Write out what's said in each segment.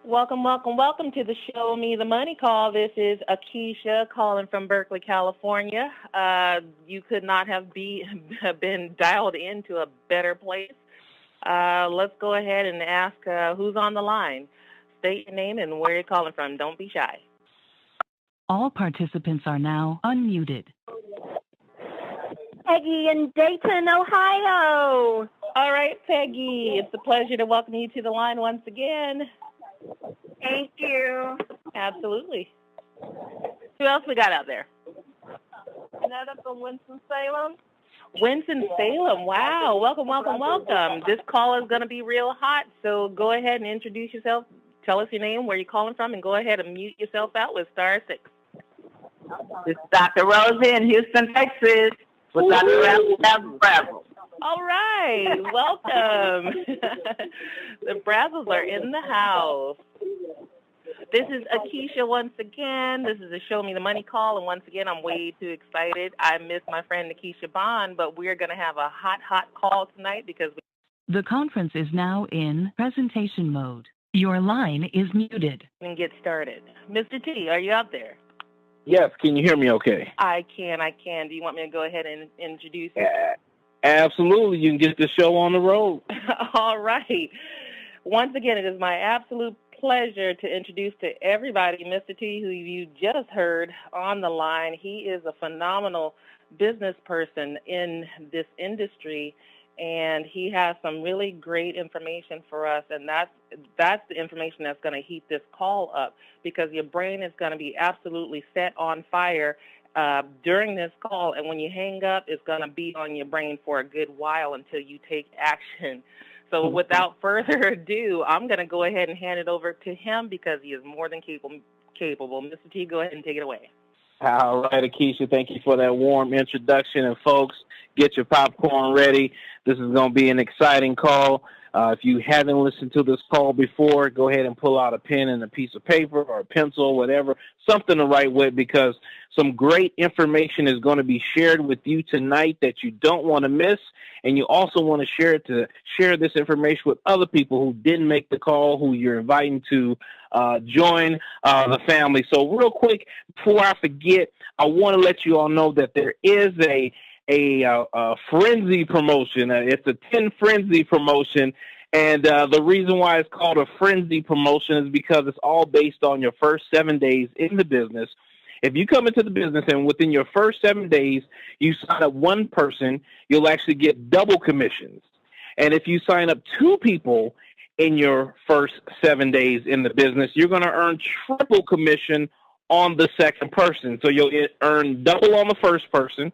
Welcome, welcome, welcome to the Show Me the Money call. This is Nikisha calling from Berkeley, California. You could not have been dialed into a better place. Let's go ahead and ask who's on the line. State your name and where you're calling from. Don't be shy. All participants are now unmuted. Peggy in Dayton, Ohio. All right, Peggy. It's a pleasure to welcome you to the line once again. Thank you. Absolutely. Who else we got out there? Another from Winston-Salem. Winston-Salem. Wow. Welcome, welcome, welcome. This call is going to be real hot, so go ahead and introduce yourself. Tell us your name, where you're calling from, and go ahead and mute yourself out with *6. This is Dr. Rosie in Houston, Texas, with Dr. Brazzle. All right. Welcome. The Brazzles are in the house. This is Nikisha once again. This is a Show Me the Money call, and once again, I'm way too excited. I miss my friend Nikisha Bond, but we're going to have a hot call tonight because The conference is now in presentation mode. Your line is muted. we can get started. Mr. T, are you out there? Yes, can you hear me okay? I can. Do you want me to go ahead and introduce you? Absolutely. You can get the show on the road. All right. Once again, it is my absolute pleasure to introduce to everybody Mr. T, who you just heard on the line. He is a phenomenal business person in this industry, and he has some really great information for us, and that's the information that's going to heat this call up, because your brain is going to be absolutely set on fire during this call, and when you hang up, it's going to be on your brain for a good while until you take action. So without further ado, I'm going to go ahead and hand it over to him because he is more than capable. Mr. T, go ahead and take it away. All right, Nikisha, thank you for that warm introduction. And folks, get your popcorn ready. This is going to be an exciting call. If you haven't listened to this call before, go ahead and pull out a pen and a piece of paper or a pencil, whatever, something to write with, because some great information is going to be shared with you tonight that you don't want to miss. And you also want to share this information with other people who didn't make the call, who you're inviting to join the family. So real quick, before I forget, I want to let you all know that there is a frenzy promotion. It's a 10 frenzy promotion. And the reason why it's called a frenzy promotion is because it's all based on your first 7 days in the business. If you come into the business and within your first 7 days, you sign up one person, you'll actually get double commissions. And if you sign up two people in your first 7 days in the business, you're going to earn triple commission on the second person. So you'll earn double on the first person.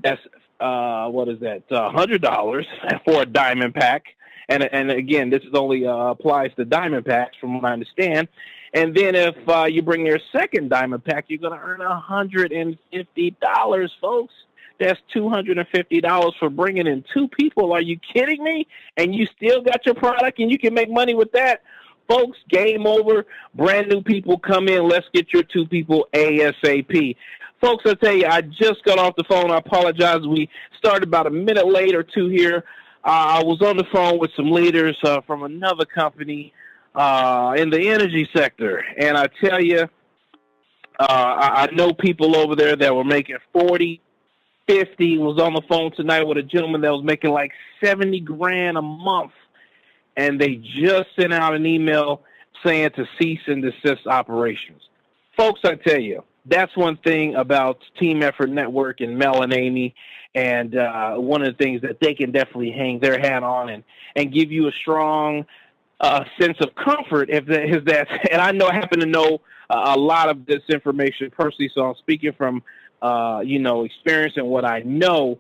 That's $100 for a diamond pack. And again, this is only applies to diamond packs from what I understand. And then if you bring your second diamond pack, you're going to earn $150, folks. That's $250 for bringing in two people. Are you kidding me? And you still got your product and you can make money with that? Folks, game over. Brand new people come in. Let's get your two people ASAP. Folks, I tell you, I just got off the phone. I apologize. We started about a minute late or two here. I was on the phone with some leaders from another company in the energy sector. And I tell you, I know people over there that were making 40, 50. Was on the phone tonight with a gentleman that was making like 70 grand a month. And they just sent out an email saying to cease and desist operations. Folks, I tell you, that's one thing about Team Effort Network and Mel and Amy, and one of the things that they can definitely hang their hat on and give you a strong sense of comfort is that, and I happen to know a lot of this information personally, so I'm speaking from, experience and what I know.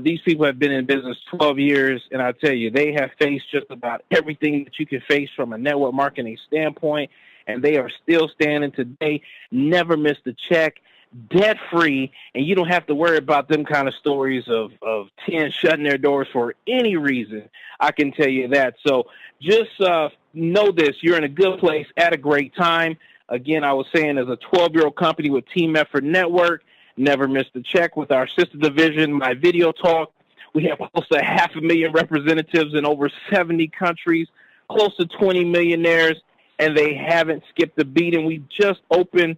These people have been in business 12 years, and I tell you, they have faced just about everything that you can face from a network marketing standpoint, and they are still standing today, never missed a check, debt-free, and you don't have to worry about them kind of stories of 10 shutting their doors for any reason. I can tell you that. So just know this. You're in a good place at a great time. Again, I was saying, as a 12-year-old company with Team Effort Network, never missed a check with our sister division, My Video Talk. We have close to 500,000 representatives in over 70 countries, close to 20 millionaires, and they haven't skipped a beat. And we just opened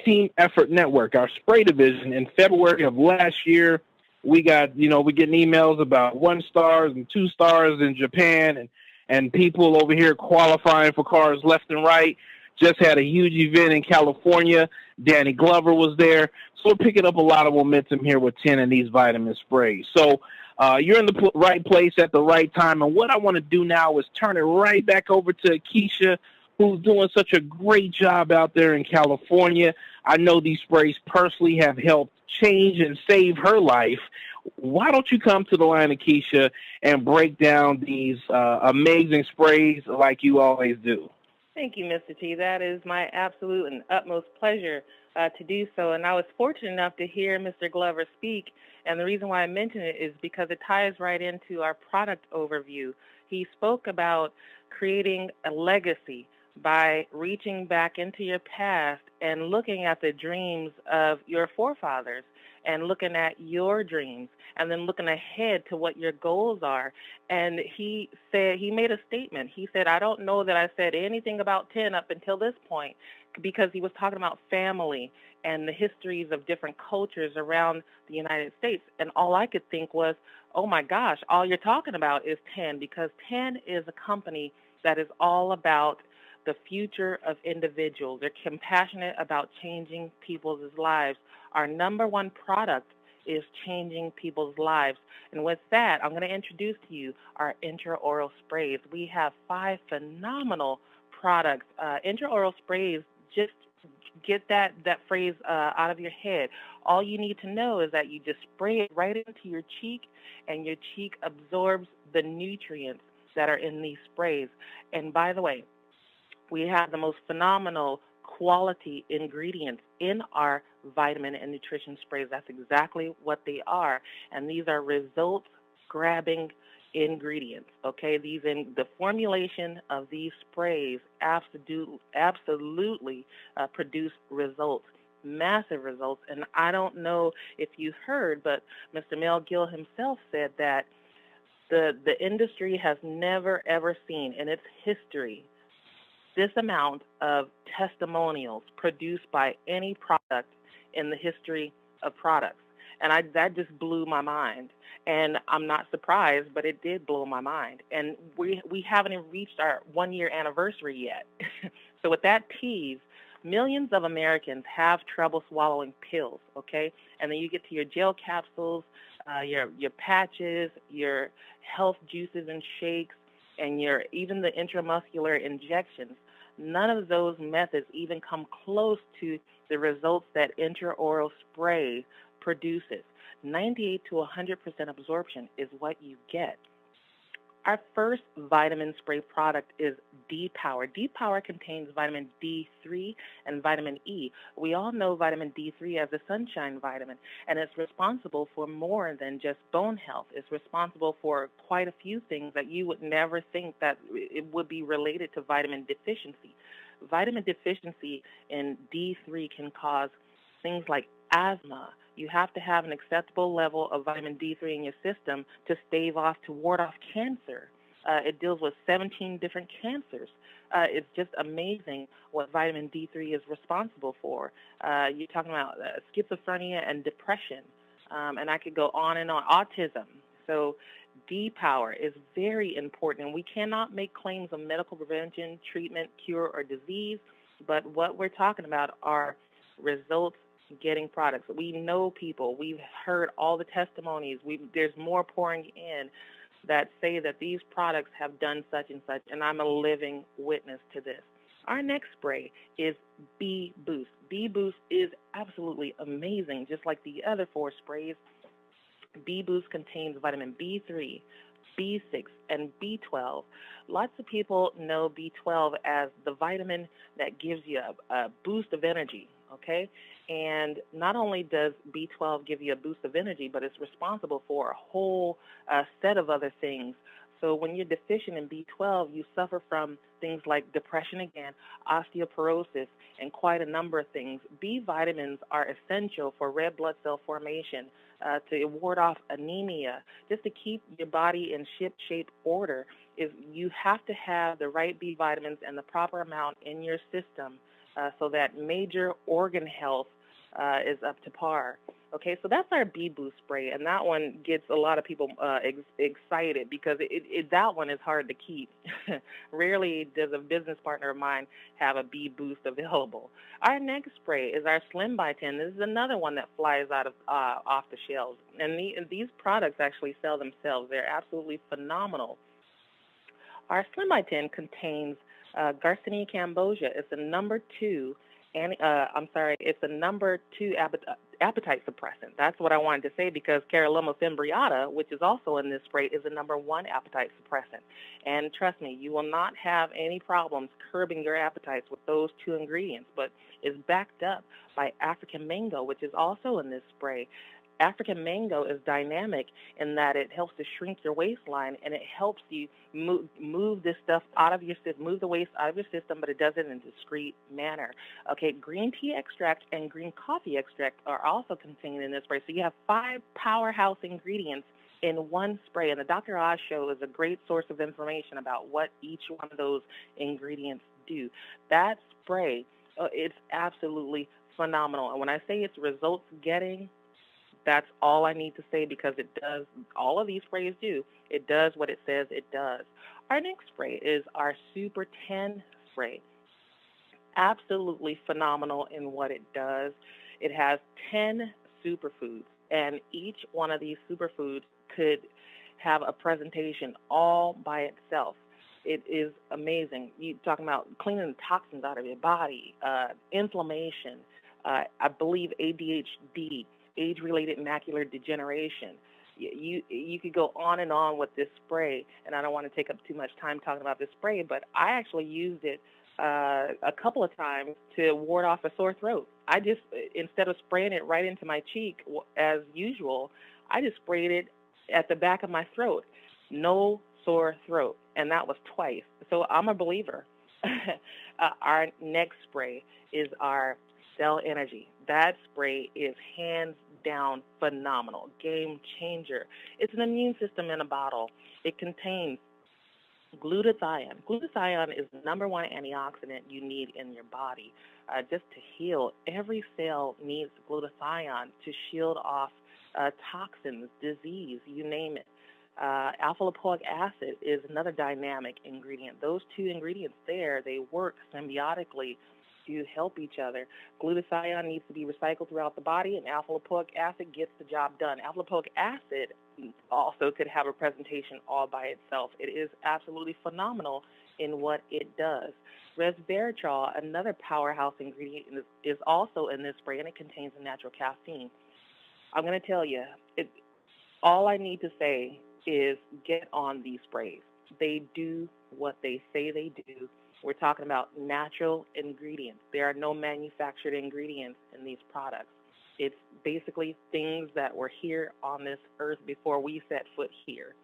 Team Effort Network, our spray division, in February of last year. We got, we're getting emails about 1 stars and 2 stars in Japan, and people over here qualifying for cars left and right. Just had a huge event in California. Danny Glover was there. So we're picking up a lot of momentum here with 10 of these vitamin sprays. So you're in the right place at the right time. And what I want to do now is turn it right back over to Nikisha, who's doing such a great job out there in California. I know these sprays personally have helped change and save her life. Why don't you come to the line, Nikisha, and break down these amazing sprays like you always do? Thank you, Mr. T. That is my absolute and utmost pleasure to do so. And I was fortunate enough to hear Mr. Glover speak. And the reason why I mention it is because it ties right into our product overview. He spoke about creating a legacy by reaching back into your past and looking at the dreams of your forefathers and looking at your dreams and then looking ahead to what your goals are. And he made a statement. He said, I don't know that I said anything about 10 up until this point, because he was talking about family and the histories of different cultures around the United States. And all I could think was, oh my gosh, all you're talking about is 10, because 10 is a company that is all about the future of individuals. They're compassionate about changing people's lives. Our number one product is changing people's lives. And with that, I'm going to introduce to you our intraoral sprays. We have 5 phenomenal products. Intraoral sprays, just get that phrase out of your head. All you need to know is that you just spray it right into your cheek, and your cheek absorbs the nutrients that are in these sprays. And by the way, we have the most phenomenal quality ingredients in our vitamin and nutrition sprays. That's exactly what they are. And these are results-grabbing ingredients, okay? The formulation of these sprays absolutely produce results, massive results. And I don't know if you heard, but Mr. Mel Gill himself said that the industry has never, ever seen in its history this amount of testimonials produced by any product in the history of products. And that just blew my mind. And I'm not surprised, but it did blow my mind. And we haven't even reached our 1-year anniversary yet. So with that tease, millions of Americans have trouble swallowing pills, okay? And then you get to your gel capsules, your patches, your health juices and shakes, and even the intramuscular injections. None of those methods even come close to the results that intraoral spray produces. 98 to 100% absorption is what you get. Our first vitamin spray product is D-Power. D-Power contains vitamin D3 and vitamin E. We all know vitamin D3 as the sunshine vitamin, and it's responsible for more than just bone health. It's responsible for quite a few things that you would never think that it would be related to vitamin deficiency. Vitamin deficiency in D3 can cause things like asthma. You have to have an acceptable level of vitamin D3 in your system to ward off cancer. It deals with 17 different cancers. It's just amazing what vitamin D3 is responsible for. You're talking about schizophrenia and depression, and I could go on and on. Autism. So D-Power is very important. We cannot make claims of medical prevention, treatment, cure, or disease, but what we're talking about are results getting products. We know people. We've heard all the testimonies. There's more pouring in that say that these products have done such and such, and I'm a living witness to this. Our next spray is B-Boost. B-Boost is absolutely amazing, just like the other 4 sprays. B-Boost contains vitamin B3, B6, and B12. Lots of people know B12 as the vitamin that gives you a boost of energy, okay? And not only does B12 give you a boost of energy, but it's responsible for a whole set of other things. So when you're deficient in B12, you suffer from things like depression again, osteoporosis, and quite a number of things. B vitamins are essential for red blood cell formation, to ward off anemia, just to keep your body in ship-shape order. is you have to have the right B vitamins and the proper amount in your system so that major organ health is up to par. Okay, so that's our Bee Boost spray, and that one gets a lot of people excited because that one is hard to keep. Rarely does a business partner of mine have a Bee Boost available. Our next spray is our Slim by 10. This is another one that flies out of off the shelves, and these products actually sell themselves. They're absolutely phenomenal. Our Slim by 10 contains Garcinia cambogia. It's the number 2. It's the number 2 appetite suppressant. That's what I wanted to say because Caralluma fimbriata, which is also in this spray, is the number 1 appetite suppressant. And trust me, you will not have any problems curbing your appetites with those 2 ingredients, but it's backed up by African mango, which is also in this spray. African mango is dynamic in that it helps to shrink your waistline and it helps you move this stuff out of your system, move the waste out of your system, but it does it in a discreet manner. Okay, green tea extract and green coffee extract are also contained in this spray. So you have 5 powerhouse ingredients in one spray, and the Dr. Oz Show is a great source of information about what each one of those ingredients do. That spray, it's absolutely phenomenal. And when I say it's results getting, that's all I need to say because it does, all of these sprays do, it does what it says it does. Our next spray is our Super 10 spray. Absolutely phenomenal in what it does. It has 10 superfoods, and each one of these superfoods could have a presentation all by itself. It is amazing. You're talking about cleaning the toxins out of your body, inflammation, I believe ADHD, age-related macular degeneration. You could go on and on with this spray, and I don't want to take up too much time talking about this spray, but I actually used it a couple of times to ward off a sore throat. I just, instead of spraying it right into my cheek as usual, I just sprayed it at the back of my throat. No sore throat, and that was twice. So I'm a believer. Our next spray is our Cell Energy. That spray is hands down phenomenal, game changer. It's an immune system in a bottle. It contains glutathione. Glutathione is the number 1 antioxidant you need in your body. Just to heal, every cell needs glutathione to shield off toxins, disease, you name it. Alpha-lipoic acid is another dynamic ingredient. Those 2 ingredients there, they work symbiotically to help each other. Glutathione needs to be recycled throughout the body, and alpha-lipoic acid gets the job done. Alpha-lipoic acid also could have a presentation all by itself. It is absolutely phenomenal in what it does. Resveratrol, another powerhouse ingredient, is also in this spray, and it contains a natural caffeine. I'm going to tell you, all I need to say is get on these sprays. They do what they say they do. We're talking about natural ingredients. There are no manufactured ingredients in these products. It's basically things that were here on this earth before we set foot here.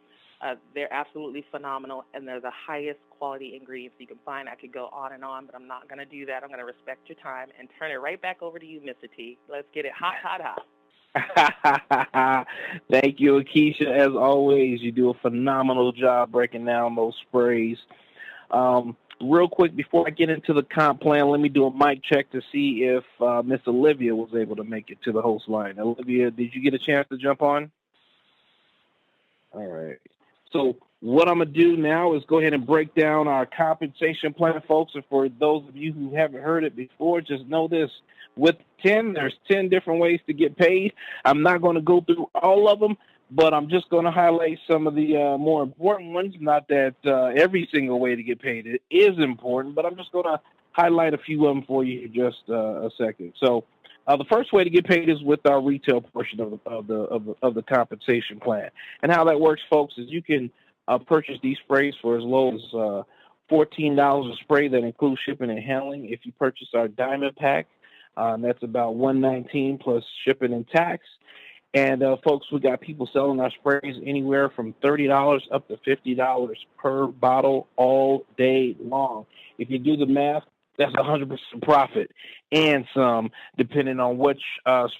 They're absolutely phenomenal, and they're the highest quality ingredients you can find. I could go on and on, but I'm not going to do that. I'm going to respect your time and turn it right back over to you, Mr. T. Let's get it hot, hot, hot. Thank you, Nikisha. As always, you do a phenomenal job breaking down those sprays. Real quick, before I get into the comp plan, let me do a mic check to see if Miss Olivia was able to make it to the host line. Olivia, did you get a chance to jump on? All right. So what I'm going to do now is go ahead and break down our compensation plan, folks. And for those of you who haven't heard it before, just know this. With 10, there's 10 different ways to get paid. I'm not going to go through all of them, but I'm just going to highlight some of the more important ones. Not that every single way to get paid is important, but I'm just going to highlight a few of them for you in just a second. So the first way to get paid is with our retail portion of the compensation plan. And how that works, folks, is you can purchase these sprays for as low as $14 a spray. That includes shipping and handling. If you purchase our Diamond Pack, that's about $119 plus shipping and tax. And, folks, we got people selling our sprays anywhere from $30 up to $50 per bottle all day long. If you do the math, that's 100% profit and some, depending on which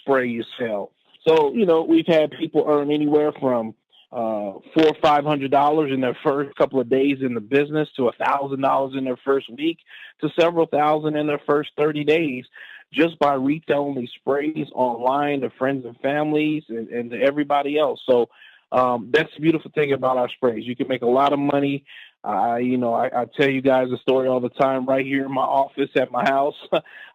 spray you sell. So, you know, we've had people earn anywhere from $400 or $500 in their first couple of days in the business, to $1,000 in their first week, to several thousand in their first 30 days, just by retailing these sprays online to friends and families and to everybody else. So that's the beautiful thing about our sprays. You can make a lot of money. I tell you guys a story all the time right here in my office at my house.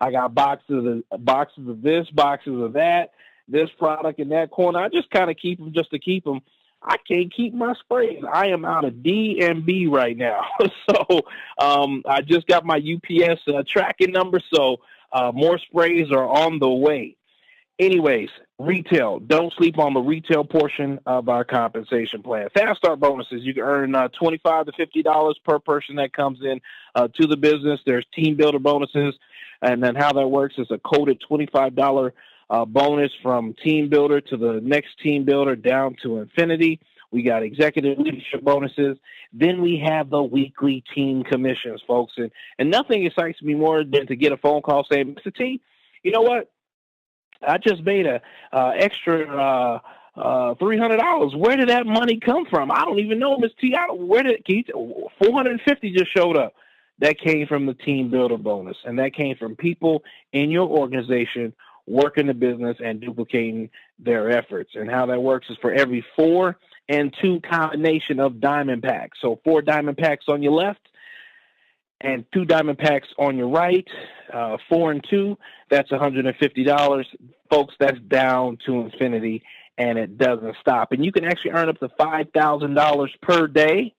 I got boxes of this, boxes of that, this product in that corner. I just kind of keep them just to keep them. I can't keep my sprays. I am out of D and B right now. So I just got my UPS tracking number. So more sprays are on the way. Anyways, retail. Don't sleep on the retail portion of our compensation plan. Fast start bonuses. You can earn $25 to $50 per person that comes in to the business. There's team builder bonuses. And then how that works is a coded $25 bonus from team builder to the next team builder down to infinity. We got executive leadership bonuses. Then we have the weekly team commissions, folks. And nothing excites me more than to get a phone call saying, Mr. T, you know what? I just made a extra $300. Where did that money come from? I don't even know, Ms. T. $450 just showed up. That came from the team builder bonus, and that came from people in your organization working the business and duplicating their efforts. And how that works is for every 4 and 2 combination of diamond packs. So 4 diamond packs on your left and 2 diamond packs on your right, 4 and 2, that's $150. Folks, that's down to infinity, and it doesn't stop. And you can actually earn up to $5,000 per day,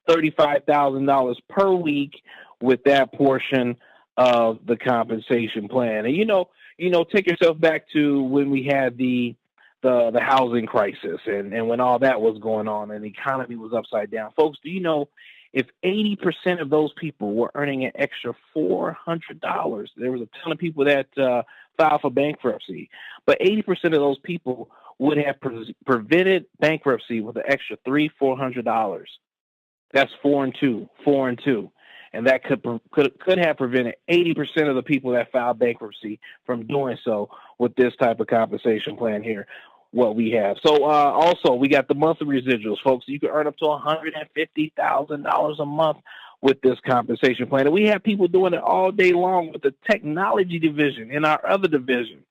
$35,000 per week with that portion of the compensation plan. And take yourself back to when we had the housing crisis and when all that was going on and the economy was upside down. Folks, do you know if 80% of those people were earning an extra $400, there was a ton of people that filed for bankruptcy, but 80% of those people would have prevented bankruptcy with an extra $300-$400. That's 4 and 2. And that could have prevented 80% of the people that filed bankruptcy from doing so with this type of compensation plan here, what we have. So also, we got the monthly residuals, folks. You can earn up to $150,000 a month with this compensation plan. And we have people doing it all day long with the technology division in our other division.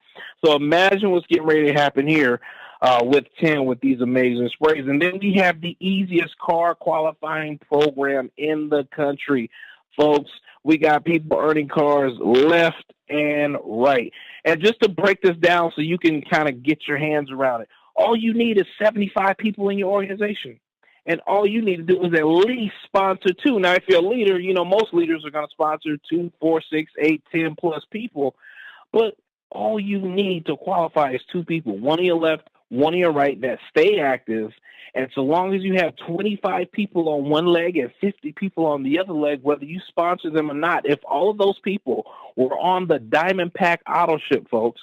So imagine what's getting ready to happen here with 10 with these amazing sprays. And then we have the easiest car qualifying program in the country. Folks, we got people earning cars left and right. And just to break this down so you can kind of get your hands around it, all you need is 75 people in your organization. And all you need to do is at least sponsor 2. Now, if you're a leader, most leaders are going to sponsor 2, 4, 6, 8, 10 plus people. But all you need to qualify is 2 people, one on your left, one on your right, that stay active. And so long as you have 25 people on one leg and 50 people on the other leg, whether you sponsor them or not, if all of those people were on the Diamond Pack Auto Ship, folks,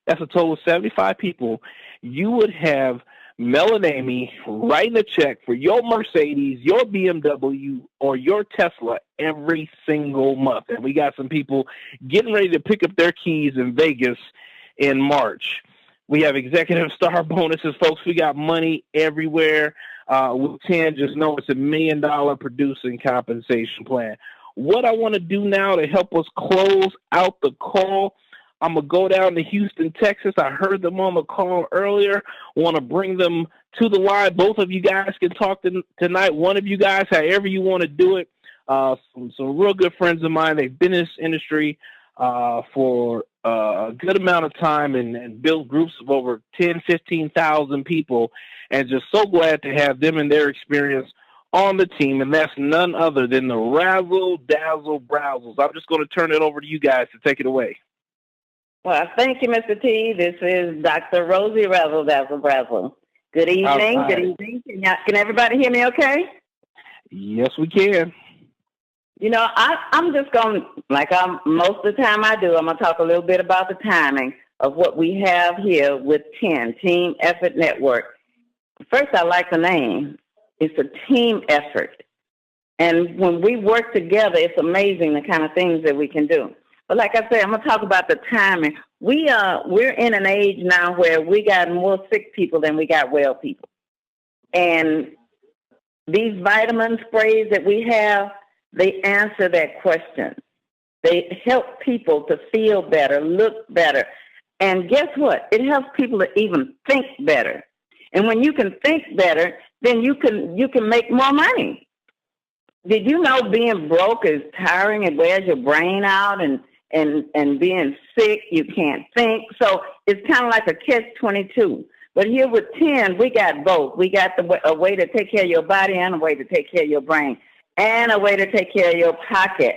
that's a total of 75 people, you would have Mel and Amy writing a check for your Mercedes, your BMW, or your Tesla every single month. And we got some people getting ready to pick up their keys in Vegas in March. We have executive star bonuses, folks. We got money everywhere. With 10, just know it's $1 million producing compensation plan. What I want to do now to help us close out the call, I'm going to go down to Houston, Texas. I heard them on the call earlier. Want to bring them to the line. Both of you guys can talk tonight. One of you guys, however you want to do it. Some real good friends of mine. They've been in this industry for a good amount of time and built groups of over 10, 15,000 people. And just so glad to have them and their experience on the team. And that's none other than the Razzle Dazzle Brazzles. I'm just going to turn it over to you guys to take it away. Well, thank you, Mr. T. This is Dr. Rosie Razzle Dazzle Brazzle. Good evening. Right. Good evening. Can everybody hear me okay? Yes, we can. I'm just going, most of the time I do, I'm going to talk a little bit about the timing of what we have here with 10, Team Effort Network. First, I like the name. It's a team effort. And when we work together, it's amazing the kind of things that we can do. But like I said, I'm going to talk about the timing. We're in an age now where we got more sick people than we got well people. And these vitamin sprays that we have, they answer that question. They help people to feel better, look better. And guess what? It helps people to even think better. And when you can think better, then you can make more money. Did you know being broke is tiring? It wears your brain out, and being sick, you can't think. So it's kind of like a catch-22. But here with 10, we got both. We got a way to take care of your body and a way to take care of your brain and a way to take care of your pocket.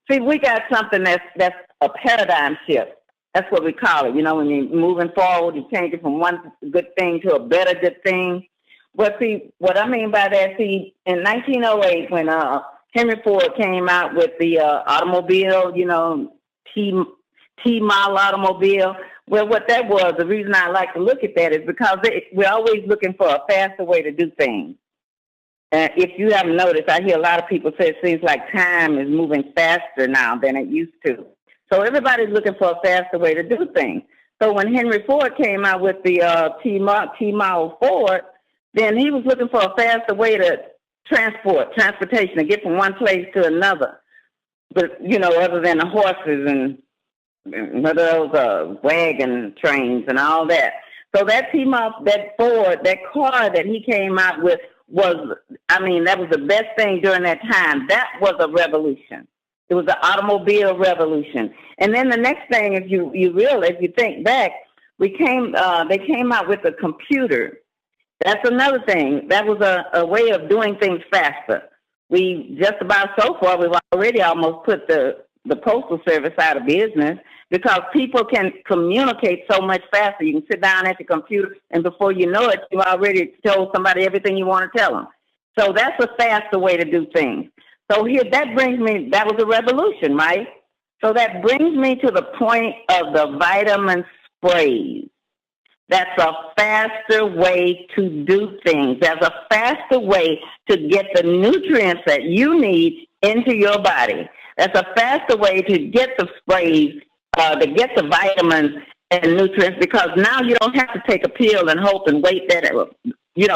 See, we got something that's a paradigm shift. That's what we call it. You know, when you're moving forward, you change it from one good thing to a better good thing. Well, see, what I mean by that, see, in 1908, when Henry Ford came out with the automobile, you know, T-model automobile, well, what that was, the reason I like to look at that is because we're always looking for a faster way to do things. If you haven't noticed, I hear a lot of people say it seems like time is moving faster now than it used to. So everybody's looking for a faster way to do things. So when Henry Ford came out with the T-model Ford, then he was looking for a faster way to transportation, to get from one place to another. But, you know, other than the horses and those wagon trains and all that. So that Ford, that car that he came out with that was the best thing during that time. That was a revolution. It was the automobile revolution. And then the next thing, if you realize, if you think back, they came out with a computer. That's another thing. That was a way of doing things faster. We just about so far, we've already almost put the Postal Service out of business because people can communicate so much faster. You can sit down at the computer, and before you know it, you've already told somebody everything you want to tell them. So that's a faster way to do things. So here, that was a revolution, right? So that brings me to the point of the vitamin sprays. That's a faster way to do things. That's a faster way to get the nutrients that you need into your body. That's a faster way to get the sprays, to get the vitamins and nutrients, because now you don't have to take a pill and hope and wait that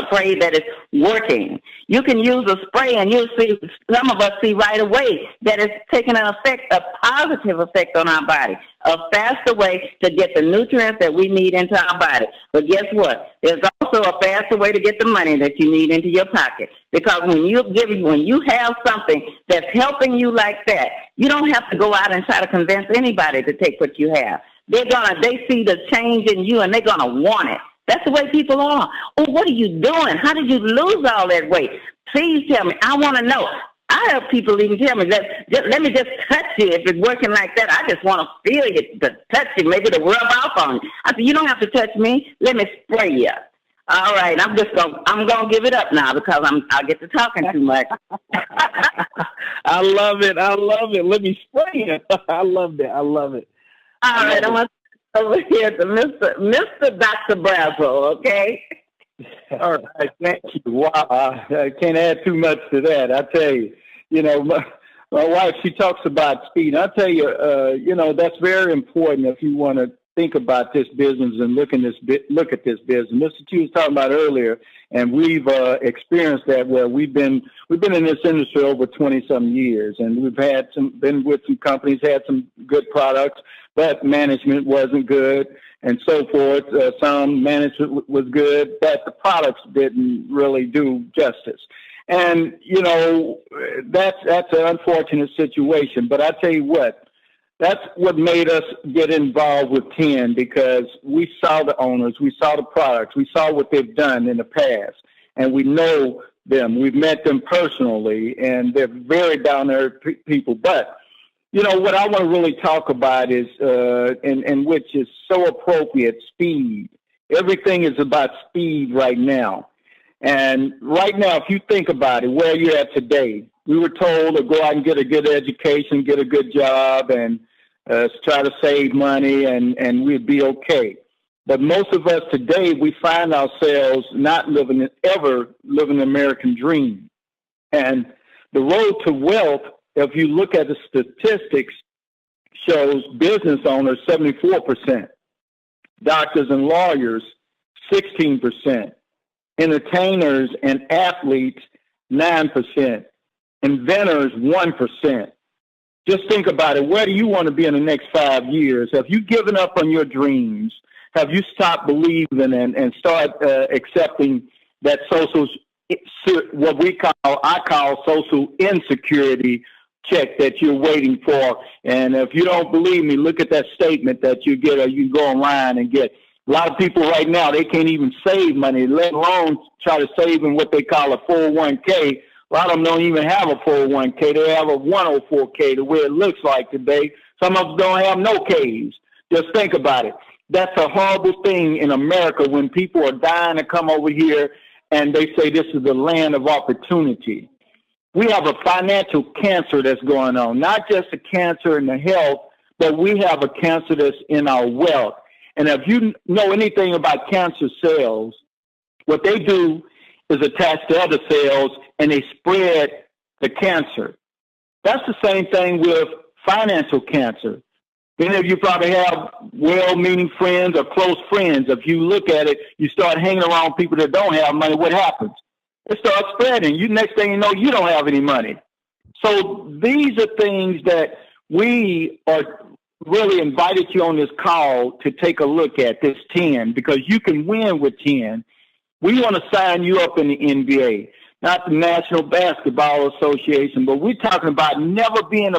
pray that it's working. You can use a spray and you'll see, some of us see right away that it's taking an effect, a positive effect on our body, a faster way to get the nutrients that we need into our body. But guess what? There's also a faster way to get the money that you need into your pocket. Because when you have something that's helping you like that, you don't have to go out and try to convince anybody to take what you have. They see the change in you and they're going to want it. That's the way people are. Oh, what are you doing? How did you lose all that weight? Please tell me. I want to know. I have people even tell me that, let me just touch you if it's working like that. I just want to feel you, to touch you, maybe to rub off on you. I said, you don't have to touch me. Let me spray you. All right, I'm gonna give it up now because I'll get to talking too much. I love it. Let me spray you. I love that. All right, I'm over here to Mr. Dr. Brazel, okay? All right, thank you. Wow, I can't add too much to that. I tell you, my wife, she talks about speed. I tell you, that's very important if you want to think about this business and look at this business. Mr. Q was talking about earlier, and we've experienced that where we've been in this industry over 20-some years, and we've been with some companies, had some good products, but management wasn't good and so forth. Some management was good, but the products didn't really do justice. And, that's an unfortunate situation. But I tell you what, that's what made us get involved with 10, because we saw the owners, we saw the products, we saw what they've done in the past, and we know them. We've met them personally, and they're very down-to-earth people. But what I want to really talk about is, and which is so appropriate, speed. Everything is about speed right now. And right now, if you think about it, where you're at today, we were told to go out and get a good education, get a good job, and try to save money, and we'd be okay. But most of us today, we find ourselves not living the American dream. And the road to wealth, if you look at the statistics, shows business owners 74%, doctors and lawyers 16%, entertainers and athletes, 9%, inventors, 1%. Just think about it. Where do you want to be in the next 5 years? Have you given up on your dreams? Have you stopped believing and start accepting that I call social insecurity check that you're waiting for? And if you don't believe me, look at that statement that you get, or you can go online and get. A lot of people right now, they can't even save money, let alone try to save in what they call a 401k. A lot of them don't even have a 401k. They have a 104k, the way it looks like today. Some of them don't have no Ks. Just think about it. That's a horrible thing in America when people are dying to come over here and they say this is the land of opportunity. We have a financial cancer that's going on, not just a cancer in the health, but we have a cancer that's in our wealth. And if you know anything about cancer cells, what they do is attach to other cells and they spread the cancer. That's the same thing with financial cancer. Many of you probably have well-meaning friends or close friends. If you look at it, you start hanging around people that don't have money, what happens? It starts spreading. Next thing you know, you don't have any money. So these are things that we are really invited you on this call to take a look at, this 10, because you can win with 10. We want to sign you up in the NBA, not the National Basketball Association, but we're talking about never being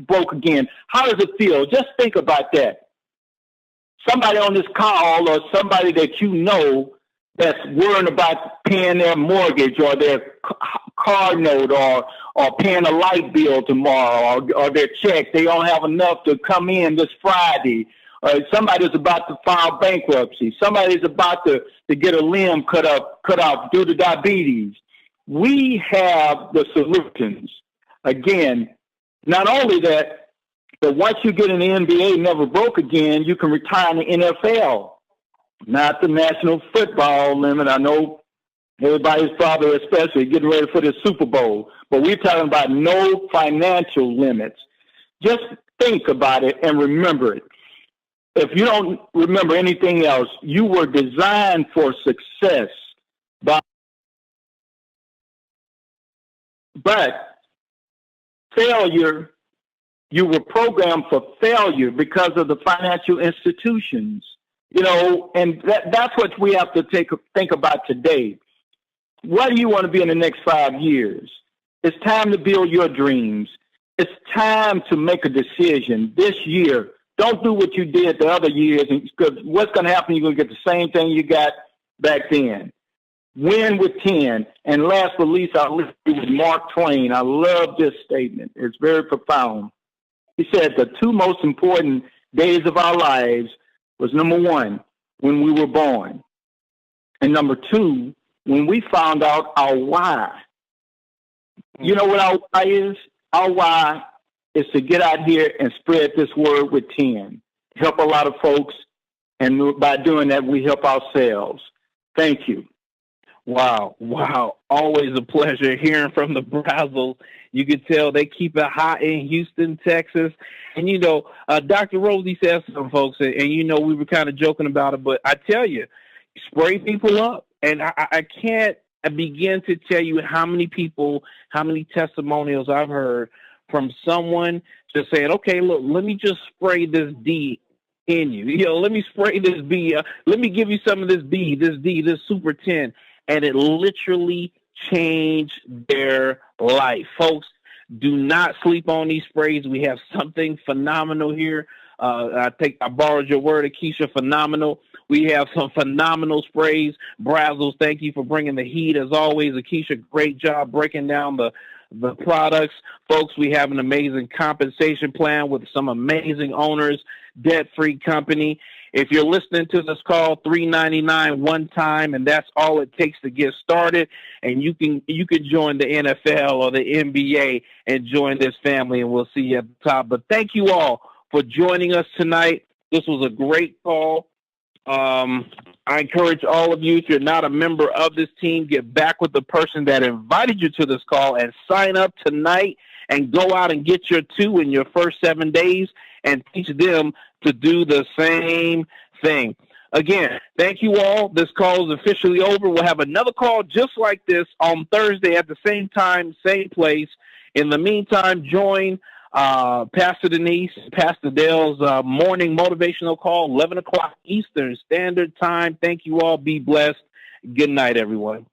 broke again. How does it feel? Just think about that. Somebody on this call or somebody that you know that's worrying about paying their mortgage or their car note or paying a light bill tomorrow or their check. They don't have enough to come in this Friday. Somebody's about to file bankruptcy. Somebody's about to get a limb cut off due to diabetes. We have the solutions. Again, not only that, but once you get in the NBA, never broke again, you can retire in the NFL, not the National Football limit. I know everybody's probably especially getting ready for the Super Bowl, but we're talking about no financial limits. Just think about it and remember it. If you don't remember anything else, you were designed for success, but failure, you were programmed for failure because of the financial institutions, and that's what we have to think about today. What do you want to be in the next 5 years? It's time to build your dreams. It's time to make a decision this year. Don't do what you did the other years, because what's going to happen, you're going to get the same thing you got back then. Win with 10. And last but least, I'll leave you with Mark Twain. I love this statement. It's very profound. He said the two most important days of our lives was, number one, when we were born. And number two, when we found out our why. You know what our why is? Our why is to get out here and spread this word with 10. Help a lot of folks, and by doing that, we help ourselves. Thank you. Wow. Always a pleasure hearing from the Brazzles. You can tell they keep it hot in Houston, Texas. And, Dr. Rosie says some folks, and we were kind of joking about it, but I tell you, spray people up. And I can't begin to tell you how many testimonials I've heard from someone just saying, okay, look, let me just spray this D in you. Let me spray this B. Let me give you some of this B, this D, this Super 10. And it literally changed their life. Folks, do not sleep on these sprays. We have something phenomenal here. I borrowed your word, Nikisha, phenomenal. We have some phenomenal sprays. Brazzles, thank you for bringing the heat. As always, Nikisha, great job breaking down the products. Folks, we have an amazing compensation plan with some amazing owners, debt-free company. If you're listening to this call, $3.99 one time, and that's all it takes to get started. And you can join the NFL or the NBA and join this family, and we'll see you at the top. But thank you all for joining us tonight. This was a great call. I encourage all of you, if you're not a member of this team, get back with the person that invited you to this call and sign up tonight and go out and get your 2 in your first 7 days and teach them to do the same thing. Again, thank you all. This call is officially over. We'll have another call just like this on Thursday at the same time, same place. In the meantime, join Pastor Denise, Pastor Dale's morning motivational call, 11 o'clock Eastern Standard Time. Thank you all. Be blessed. Good night, everyone.